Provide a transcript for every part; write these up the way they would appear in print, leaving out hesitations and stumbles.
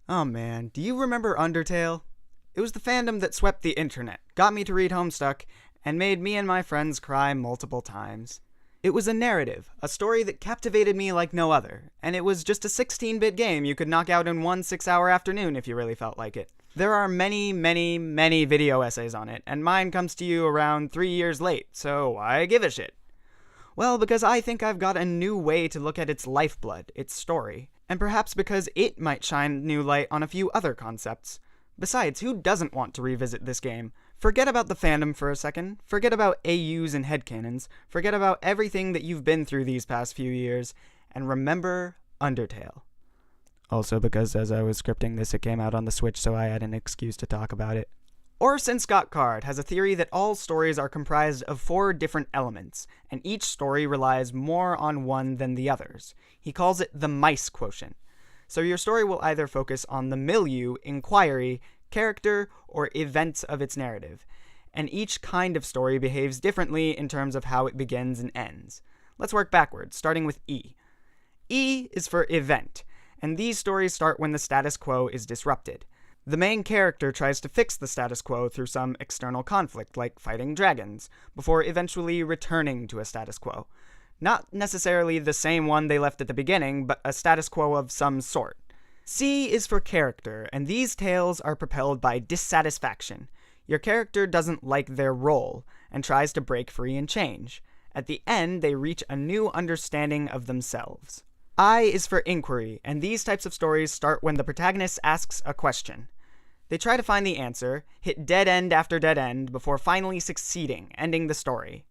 Oh man, do you remember Undertale? It was the fandom that swept the internet, got me to read Homestuck, and made me and my friends cry multiple times. It was a narrative, a story that captivated me like no other, and it was just a 16-bit game you could knock out in one 6-hour afternoon if you really felt like it. There are many video essays on it, and mine comes to you around 3 years late, so why give a shit? Well, because I think I've got a new way to look at its lifeblood, its story, and perhaps because it might shine new light on a few other concepts. Besides, who doesn't want to revisit this game? Forget about the fandom for a second, forget about AUs and headcanons, forget about everything that you've been through these past few years, and remember Undertale. Also because as I was scripting this, it came out on the Switch, so I had an excuse to talk about it. Orson Scott Card has a theory that all stories are comprised of 4 different elements, and each story relies more on one than the others. He calls it the mice quotient. So your story will either focus on the milieu, inquiry, character, or events of its narrative, and each kind of story behaves differently in terms of how it begins and ends. Let's work backwards, starting with E. E is for event, and these stories start when the status quo is disrupted. The main character tries to fix the status quo through some external conflict, like fighting dragons, before eventually returning to a status quo. Not necessarily the same one they left at the beginning, but a status quo of some sort. C is for character, and these tales are propelled by dissatisfaction. Your character doesn't like their role, and tries to break free and change. At the end, they reach a new understanding of themselves. I is for inquiry, and these types of stories start when the protagonist asks a question. They try to find the answer, hit dead end after dead end, before finally succeeding, ending the story.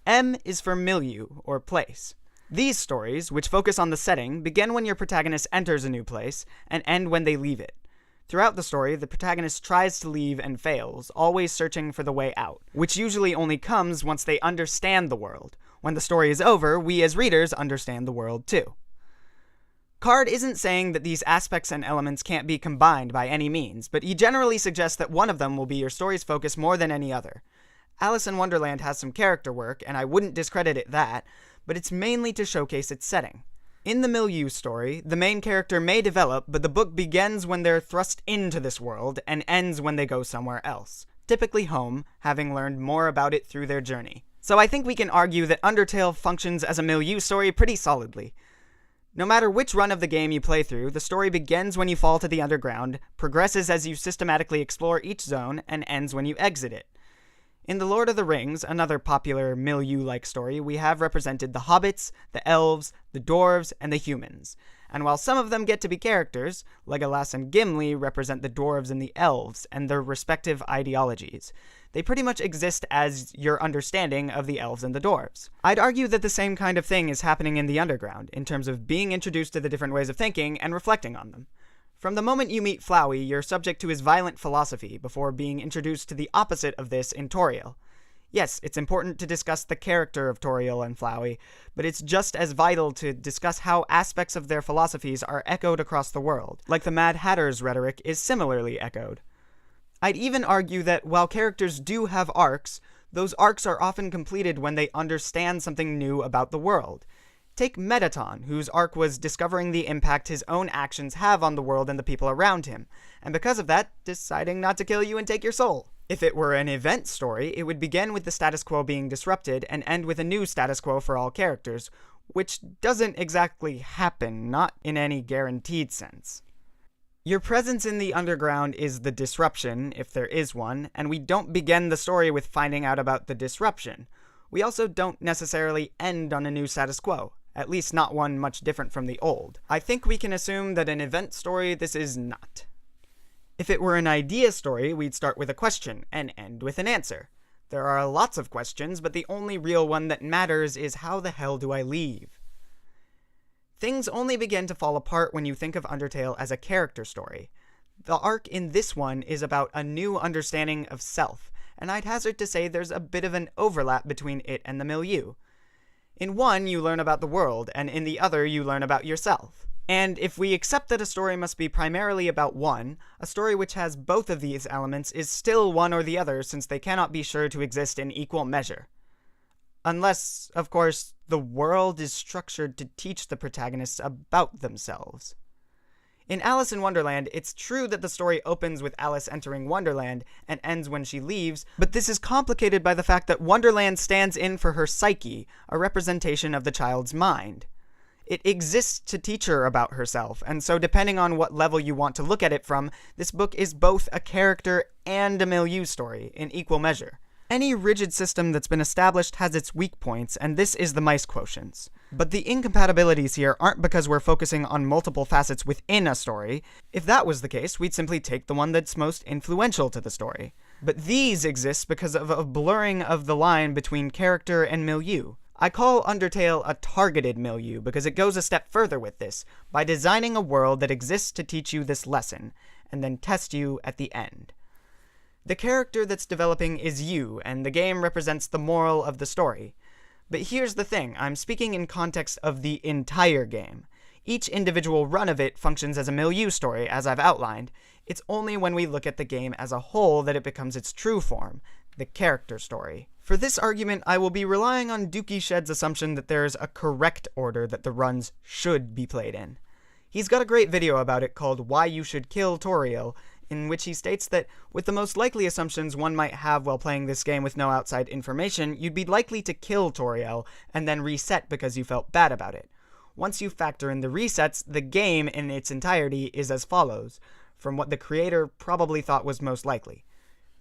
M is for milieu, or place. These stories, which focus on the setting, begin when your protagonist enters a new place, and end when they leave it. Throughout the story, the protagonist tries to leave and fails, always searching for the way out, which usually only comes once they understand the world. When the story is over, we as readers understand the world too. Card isn't saying that these aspects and elements can't be combined by any means, but he generally suggests that one of them will be your story's focus more than any other. Alice in Wonderland has some character work, and I wouldn't discredit it that, but it's mainly to showcase its setting. In the Milieu story, the main character may develop, but the book begins when they're thrust into this world, and ends when they go somewhere else, typically home, having learned more about it through their journey. So I think we can argue that Undertale functions as a Milieu story pretty solidly. No matter which run of the game you play through, the story begins when you fall to the underground, progresses as you systematically explore each zone, and ends when you exit it. In The Lord of the Rings, another popular milieu-like story, we have represented the hobbits, the elves, the dwarves, and the humans. And while some of them get to be characters, Legolas and Gimli represent the dwarves and the elves, and their respective ideologies. They pretty much exist as your understanding of the elves and the dwarves. I'd argue that the same kind of thing is happening in the Underground, in terms of being introduced to the different ways of thinking and reflecting on them. From the moment you meet Flowey, you're subject to his violent philosophy before being introduced to the opposite of this in Toriel. Yes, it's important to discuss the character of Toriel and Flowey, but it's just as vital to discuss how aspects of their philosophies are echoed across the world, like the Mad Hatter's rhetoric is similarly echoed. I'd even argue that while characters do have arcs, those arcs are often completed when they understand something new about the world. Take Metaton, whose arc was discovering the impact his own actions have on the world and the people around him, and because of that, deciding not to kill you and take your soul. If it were an event story, it would begin with the status quo being disrupted and end with a new status quo for all characters, which doesn't exactly happen, not in any guaranteed sense. Your presence in the Underground is the disruption, if there is one, and we don't begin the story with finding out about the disruption. We also don't necessarily end on a new status quo. At least not one much different from the old. I think we can assume that an event story this is not. If it were an idea story, we'd start with a question and end with an answer. There are lots of questions, but the only real one that matters is how the hell do I leave? Things only begin to fall apart when you think of Undertale as a character story. The arc in this one is about a new understanding of self, and I'd hazard to say there's a bit of an overlap between it and the milieu. In one, you learn about the world, and in the other, you learn about yourself. And if we accept that a story must be primarily about one, a story which has both of these elements is still one or the other since they cannot be sure to exist in equal measure. Unless, of course, the world is structured to teach the protagonists about themselves. In Alice in Wonderland, it's true that the story opens with Alice entering Wonderland and ends when she leaves, but this is complicated by the fact that Wonderland stands in for her psyche, a representation of the child's mind. It exists to teach her about herself, and so depending on what level you want to look at it from, this book is both a character and a milieu story in equal measure. Any rigid system that's been established has its weak points, and this is the mice quotients. But the incompatibilities here aren't because we're focusing on multiple facets within a story. If that was the case, we'd simply take the one that's most influential to the story. But these exist because of a blurring of the line between character and milieu. I call Undertale a targeted milieu because it goes a step further with this, by designing a world that exists to teach you this lesson, and then test you at the end. The character that's developing is you, and the game represents the moral of the story. But here's the thing, I'm speaking in context of the entire game. Each individual run of it functions as a milieu story, as I've outlined. It's only when we look at the game as a whole that it becomes its true form, the character story. For this argument, I will be relying on Dookie Shed's assumption that there's a correct order that the runs should be played in. He's got a great video about it called Why You Should Kill Toriel, in which he states that, with the most likely assumptions one might have while playing this game with no outside information, you'd be likely to kill Toriel, and then reset because you felt bad about it. Once you factor in the resets, the game in its entirety is as follows, from what the creator probably thought was most likely.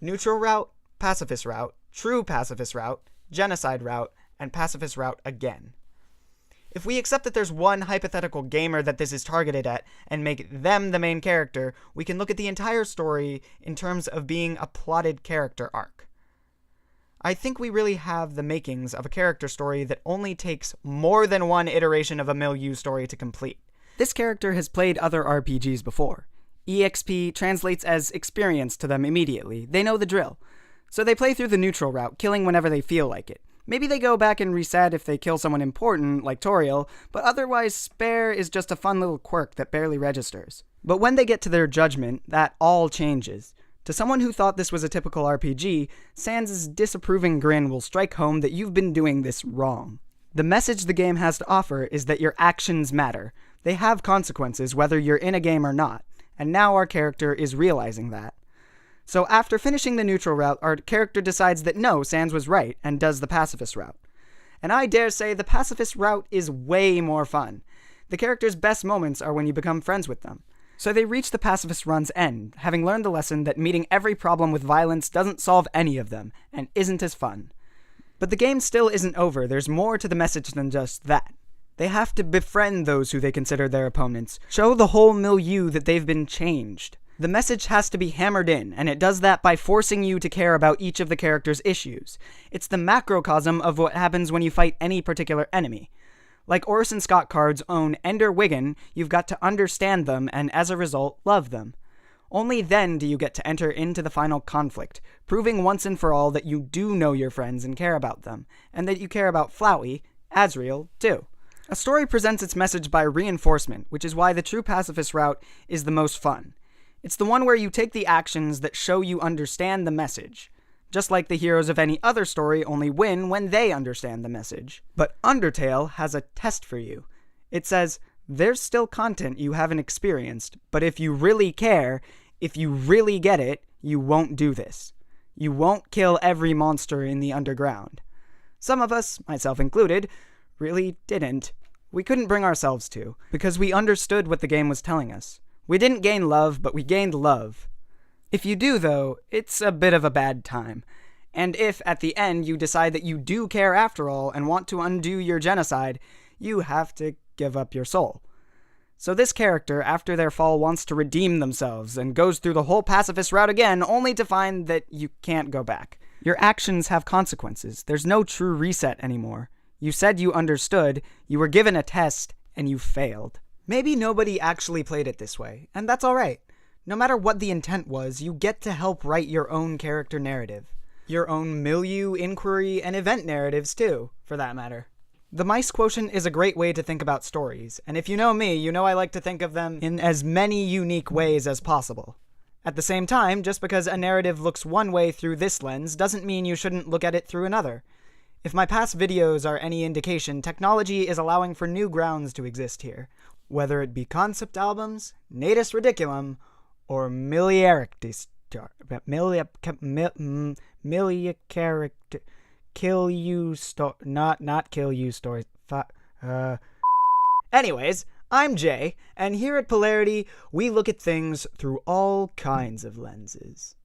Neutral route, pacifist route, true pacifist route, genocide route, and pacifist route again. If we accept that there's one hypothetical gamer that this is targeted at, and make them the main character, we can look at the entire story in terms of being a plotted character arc. I think we really have the makings of a character story that only takes more than one iteration of a milieu story to complete. This character has played other RPGs before. EXP translates as experience to them immediately. They know the drill. So they play through the neutral route, killing whenever they feel like it. Maybe they go back and reset if they kill someone important, like Toriel, but otherwise spare is just a fun little quirk that barely registers. But when they get to their judgment, that all changes. To someone who thought this was a typical RPG, Sans' disapproving grin will strike home that you've been doing this wrong. The message the game has to offer is that your actions matter. They have consequences whether you're in a game or not, and now our character is realizing that. So after finishing the neutral route, our character decides that no, Sans was right, and does the pacifist route. And I dare say the pacifist route is way more fun. The character's best moments are when you become friends with them. So they reach the pacifist run's end, having learned the lesson that meeting every problem with violence doesn't solve any of them, and isn't as fun. But the game still isn't over, there's more to the message than just that. They have to befriend those who they consider their opponents, show the whole milieu that they've been changed. The message has to be hammered in, and it does that by forcing you to care about each of the character's issues. It's the macrocosm of what happens when you fight any particular enemy. Like Orson Scott Card's own Ender Wiggin, you've got to understand them and, as a result, love them. Only then do you get to enter into the final conflict, proving once and for all that you do know your friends and care about them, and that you care about Flowey, Asriel, too. A story presents its message by reinforcement, which is why the true pacifist route is the most fun. It's the one where you take the actions that show you understand the message. Just like the heroes of any other story only win when they understand the message. But Undertale has a test for you. It says, there's still content you haven't experienced, but if you really care, if you really get it, you won't do this. You won't kill every monster in the underground. Some of us, myself included, really didn't. We couldn't bring ourselves to, because we understood what the game was telling us. We didn't gain love, but we gained love. If you do, though, it's a bit of a bad time. And if, at the end, you decide that you do care after all and want to undo your genocide, you have to give up your soul. So this character, after their fall, wants to redeem themselves and goes through the whole pacifist route again, only to find that you can't go back. Your actions have consequences. There's no true reset anymore. You said you understood, you were given a test, and you failed. Maybe nobody actually played it this way, and that's alright. No matter what the intent was, you get to help write your own character narrative. Your own milieu, inquiry, and event narratives too, for that matter. The mice quotient is a great way to think about stories, and if you know me, you know I like to think of them in as many unique ways as possible. At the same time, just because a narrative looks one way through this lens doesn't mean you shouldn't look at it through another. If my past videos are any indication, technology is allowing for new grounds to exist here. whether it be concept albums, natus ridiculum, or miliarity character kill you not kill you stories. Anyways, I'm Jay, and here at Polarity, we look at things through all kinds of lenses.